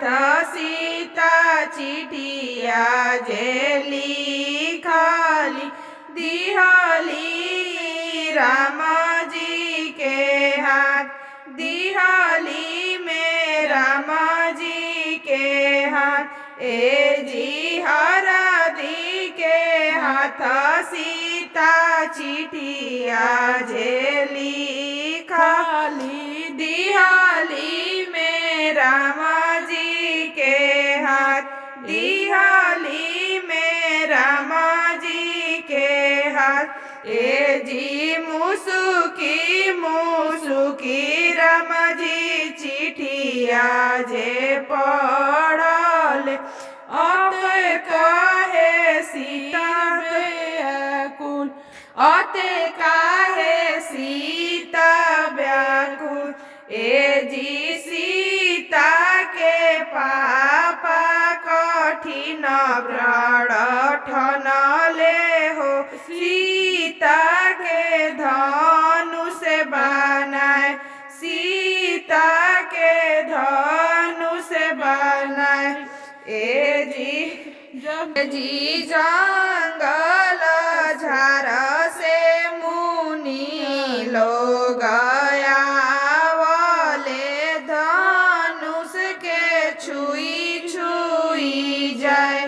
हाथ सीता चिठिया जे लिखली दिहली राम जी के हाथ दिहली में राम जी के हाथ ए जी हरदी के हाथ सीता चिठिया जे लिखली दिहली में राम जी के हाथ दिहली में राम जी के हाथ ए जी मुसुकी मुसुकी राम जी चिठिया जे पढ़ल अते काहे सीता व्याकुल अते काहे सीता व्याकुल ए जी सीता के पापा कठिन व्रण ठनले हो सीता के धनुष बनाए सीता के धनुष बनाए ए जी जंगल झार से मुनि लोग आवाले धनुष के छुई छुई जाए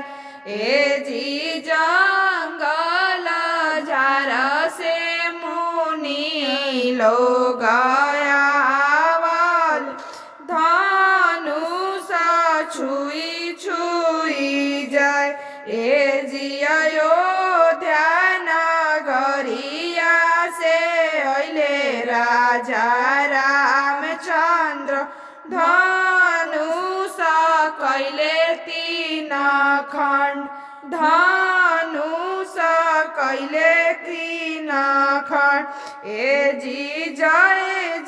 ए जी जंगल झार से मुनि लोग आवाल धनुष छुई छुई जाए ए जी अयोध्या नगरिया से अइले राजा रामचंद्र धनुष कैले तीन खंड धनुष कैले तीन खंड ए जी जय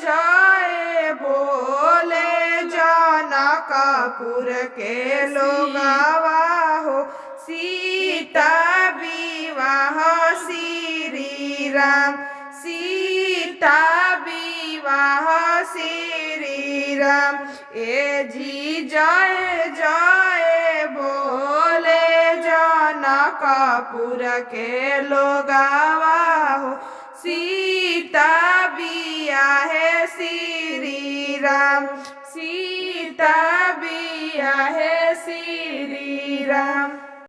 जय बोले जनकपुर के लोगवा हो सीता विवाह श्री राम सीता विवाह श्री राम ए जी जय जय बोले जनकपुर के लोगवा हो सीता बियाहे श्री राम सीता बियाहे श्री राम।